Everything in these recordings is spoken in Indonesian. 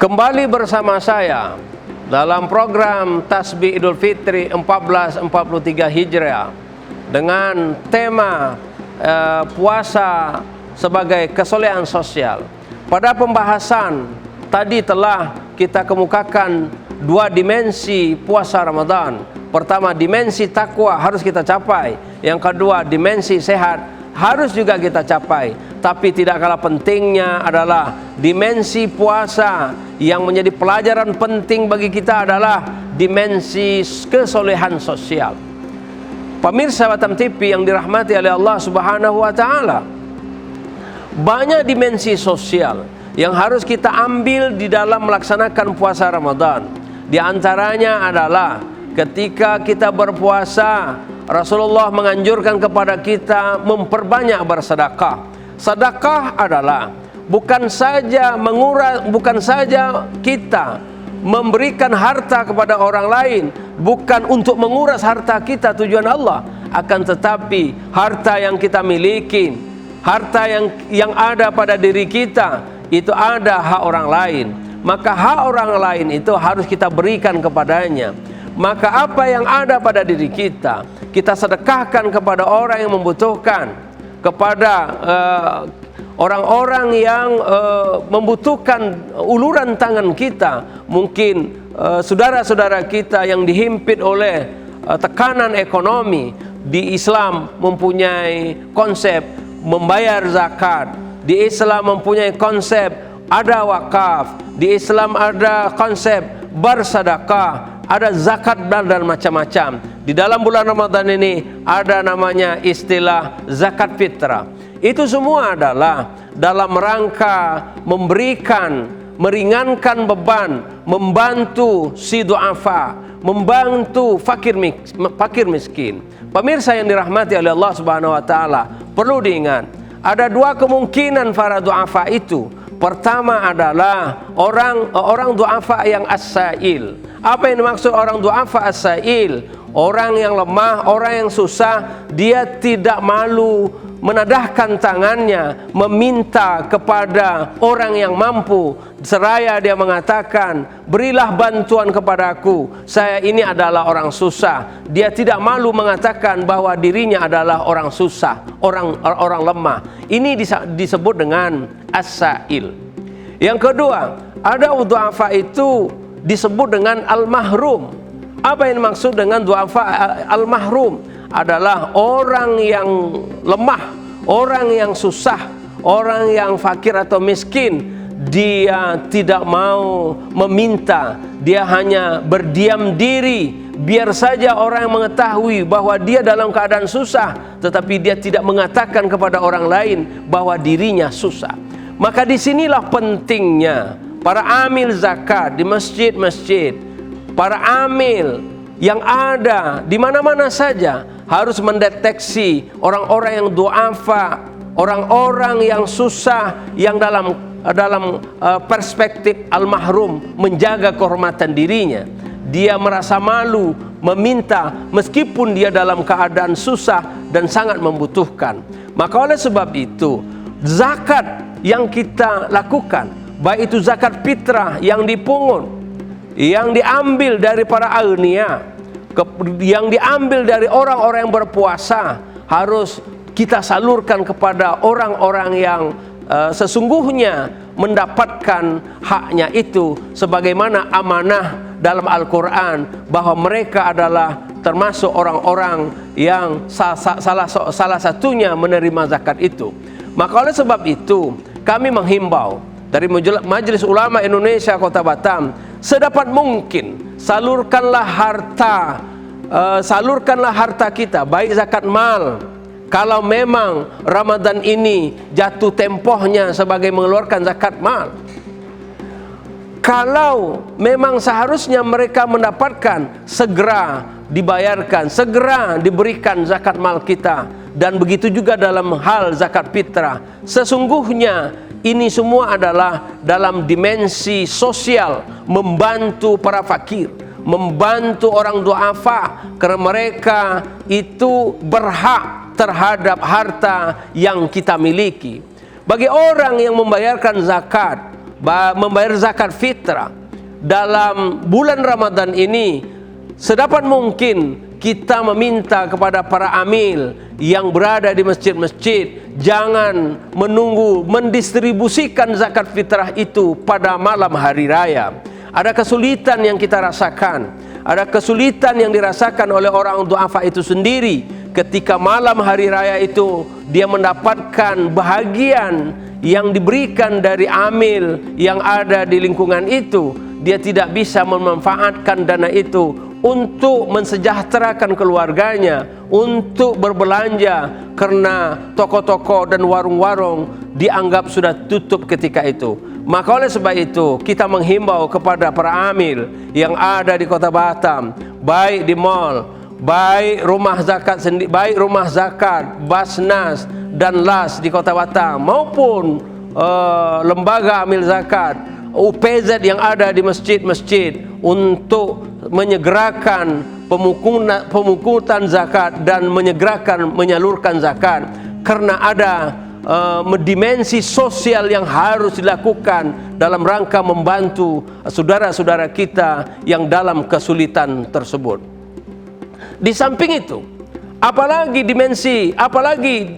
Kembali bersama saya dalam program Tasbih Idul Fitri 1443 Hijriah dengan tema puasa sebagai kesolehan sosial. Pada pembahasan tadi telah kita kemukakan dua dimensi puasa Ramadan. Pertama, dimensi takwa harus kita capai. Yang kedua, dimensi sehat harus juga kita capai. Tapi tidak kalah pentingnya adalah dimensi puasa yang menjadi pelajaran penting bagi kita adalah dimensi kesolehan sosial. Pemirsa Batam TV yang dirahmati oleh Allah Subhanahu wa taala, banyak dimensi sosial yang harus kita ambil di dalam melaksanakan puasa Ramadan. Di antaranya adalah ketika kita berpuasa, Rasulullah menganjurkan kepada kita memperbanyak bersedekah. Sedekah adalah bukan saja kita memberikan harta kepada orang lain, bukan untuk menguras harta kita tujuan Allah, akan tetapi harta yang kita miliki, harta yang ada pada diri kita, itu ada hak orang lain. Maka hak orang lain itu harus kita berikan kepadanya. Maka apa yang ada pada diri kita, kita sedekahkan kepada orang yang membutuhkan, kepada orang-orang yang membutuhkan uluran tangan kita. Mungkin saudara-saudara kita yang dihimpit oleh tekanan ekonomi. Di Islam mempunyai konsep membayar zakat. Di Islam mempunyai konsep ada wakaf. Di Islam ada konsep bersedekah, ada zakat dan macam-macam. Di dalam bulan Ramadan ini ada namanya istilah zakat fitrah. Itu semua adalah dalam rangka memberikan, meringankan beban, membantu si du'afa, membantu fakir miskin. Pemirsa yang dirahmati oleh Allah Subhanahu wa taala, perlu diingat, ada dua kemungkinan para du'afa itu. Pertama adalah orang du'afa yang as-sa'il. Apa yang dimaksud orang du'afa as-sa'il? Orang yang lemah, orang yang susah, dia tidak malu menadahkan tangannya meminta kepada orang yang mampu, seraya dia mengatakan, berilah bantuan kepadaku, saya ini adalah orang susah. Dia tidak malu mengatakan bahwa dirinya adalah orang susah, orang lemah. Ini disebut dengan as-sa'il. Yang kedua, ada du'afa itu disebut dengan al-mahrum. Apa yang dimaksud dengan du'afa al-mahrum? Adalah orang yang lemah, orang yang susah, orang yang fakir atau miskin. Dia tidak mau meminta, dia hanya berdiam diri. Biar saja orang mengetahui bahwa dia dalam keadaan susah, tetapi dia tidak mengatakan kepada orang lain bahwa dirinya susah. Maka disinilah pentingnya para amil zakat di masjid-masjid, para amil yang ada di mana-mana saja harus mendeteksi orang-orang yang du'afa, orang-orang yang susah, yang dalam perspektif al-mahrum, menjaga kehormatan dirinya. Dia merasa malu meminta meskipun dia dalam keadaan susah dan sangat membutuhkan. Maka oleh sebab itu, zakat yang kita lakukan, baik itu zakat fitrah yang dipungut, yang diambil dari para agniya, yang diambil dari orang-orang yang berpuasa, harus kita salurkan kepada orang-orang yang sesungguhnya mendapatkan haknya itu, sebagaimana amanah dalam Al-Quran bahwa mereka adalah termasuk orang-orang yang salah satunya menerima zakat itu. Maka oleh sebab itu kami menghimbau dari Majelis Ulama Indonesia Kota Batam, sedapat mungkin salurkanlah harta kita, baik zakat mal. Kalau memang Ramadan ini jatuh tempohnya sebagai mengeluarkan zakat mal, kalau memang seharusnya mereka mendapatkan, segera dibayarkan, segera diberikan zakat mal kita. Dan begitu juga dalam hal zakat fitrah. Sesungguhnya ini semua adalah dalam dimensi sosial, membantu para fakir, membantu orang du'afa, karena mereka itu berhak terhadap harta yang kita miliki. Bagi orang yang membayarkan zakat, membayar zakat fitrah dalam bulan Ramadan ini, sedapat mungkin kita meminta kepada para amil yang berada di masjid-masjid, jangan menunggu mendistribusikan zakat fitrah itu pada malam hari raya. Ada kesulitan yang kita rasakan, ada kesulitan yang dirasakan oleh orang du'afa itu sendiri. Ketika malam hari raya itu dia mendapatkan bahagian yang diberikan dari amil yang ada di lingkungan itu, dia tidak bisa memanfaatkan dana itu untuk mensejahterakan keluarganya, untuk berbelanja, karena toko-toko dan warung-warung dianggap sudah tutup ketika itu. Maka oleh sebab itu kita menghimbau kepada para amil yang ada di Kota Batam, baik di mal, baik rumah zakat sendiri, baik rumah zakat, Basnas dan LAS di Kota Batam, maupun lembaga amil zakat, UPZ yang ada di masjid-masjid, untuk menyegerakan pemungutan zakat dan menyalurkan zakat, karena ada dimensi sosial yang harus dilakukan dalam rangka membantu saudara-saudara kita yang dalam kesulitan tersebut. Di samping itu, apalagi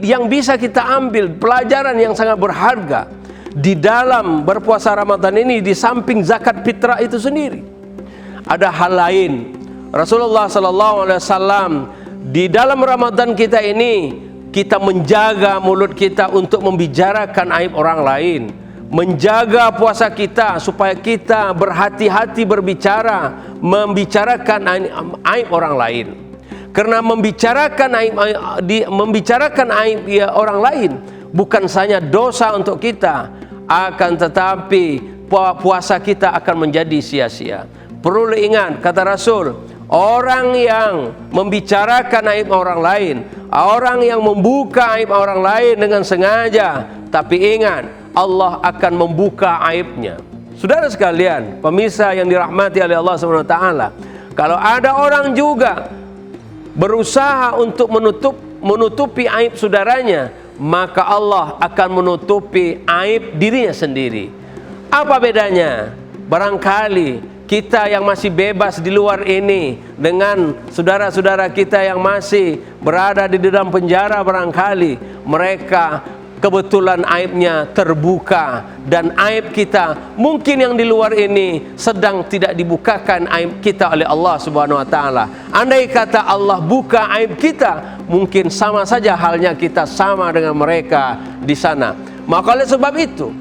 yang bisa kita ambil pelajaran yang sangat berharga di dalam berpuasa Ramadan ini, di samping zakat fitrah itu sendiri, ada hal lain. Rasulullah SAW di dalam Ramadan kita ini, kita menjaga mulut kita untuk membicarakan aib orang lain, menjaga puasa kita supaya kita berhati-hati berbicara, membicarakan aib orang lain. Karena membicarakan aib orang lain bukan saja dosa untuk kita, akan tetapi puasa kita akan menjadi sia-sia. Perlu ingat kata Rasul, orang yang membicarakan aib orang lain, orang yang membuka aib orang lain dengan sengaja, tapi ingat, Allah akan membuka aibnya. Saudara sekalian, pemirsa yang dirahmati oleh Allah SWT, kalau ada orang juga berusaha untuk menutupi aib saudaranya, maka Allah akan menutupi aib dirinya sendiri. Apa bedanya? Barangkali kita yang masih bebas di luar ini dengan saudara-saudara kita yang masih berada di dalam penjara, barangkali mereka kebetulan aibnya terbuka, dan aib kita mungkin yang di luar ini sedang tidak dibukakan aib kita oleh Allah Subhanahu wa taala. Andai kata Allah buka aib kita, mungkin sama saja halnya kita sama dengan mereka di sana. Maka oleh sebab itu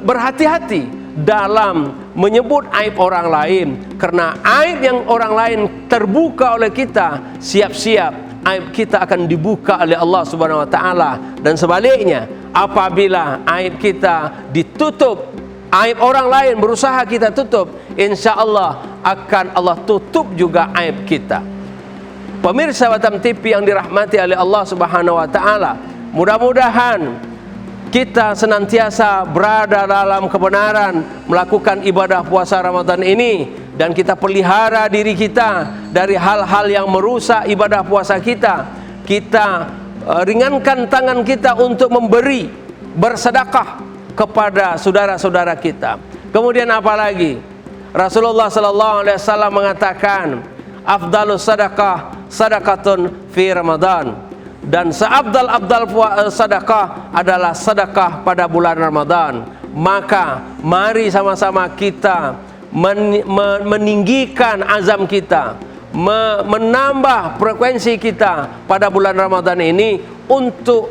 berhati-hati dalam menyebut aib orang lain, karena aib yang orang lain terbuka oleh kita, siap-siap aib kita akan dibuka oleh Allah Subhanahu wa taala. Dan sebaliknya, apabila aib kita ditutup, aib orang lain berusaha kita tutup, insya Allah akan Allah tutup juga aib kita. Pemirsa Batam TV yang dirahmati oleh Allah Subhanahu wa taala, mudah-mudahan kita senantiasa berada dalam kebenaran melakukan ibadah puasa Ramadan ini, dan kita pelihara diri kita dari hal-hal yang merusak ibadah puasa kita. Kita ringankan tangan kita untuk memberi, bersedekah kepada saudara-saudara kita. Kemudian apa lagi? Rasulullah SAW mengatakan, afdalus sadaqah sadaqatun fi Ramadan. Dan seabdal-abdal sedekah adalah sedekah pada bulan Ramadan. Maka mari sama-sama kita meninggikan azam kita, menambah frekuensi kita pada bulan Ramadan ini untuk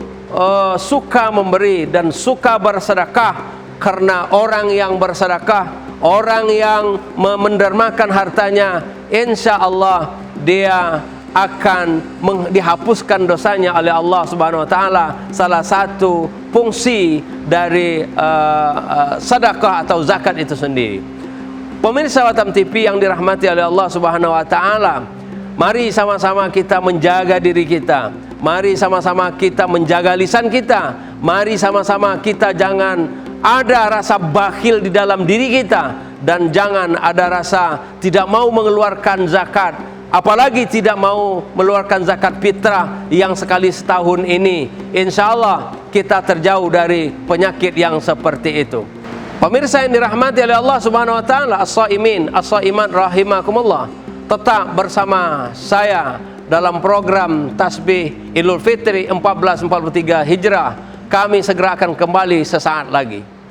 suka memberi dan suka bersedekah. Karena orang yang bersedekah, orang yang mendermakan hartanya, insya Allah dia akan dihapuskan dosanya oleh Allah Subhanahu wa taala. Salah satu fungsi dari sedekah atau zakat itu sendiri. Pemirsa Batam TV yang dirahmati oleh Allah Subhanahu wa taala, mari sama-sama kita menjaga diri kita. Mari sama-sama kita menjaga lisan kita. Mari sama-sama kita jangan ada rasa bakhil di dalam diri kita, dan jangan ada rasa tidak mau mengeluarkan zakat, apalagi tidak mau mengeluarkan zakat fitrah yang sekali setahun ini. Insya Allah kita terjauh dari penyakit yang seperti itu. Pemirsa yang dirahmati oleh Allah Subhanahu wa taala, as-shaimin, as-shaimat rahimakumullah. Tetap bersama saya dalam program Tasbih Idul Fitri 1443 Hijrah. Kami segera akan kembali sesaat lagi.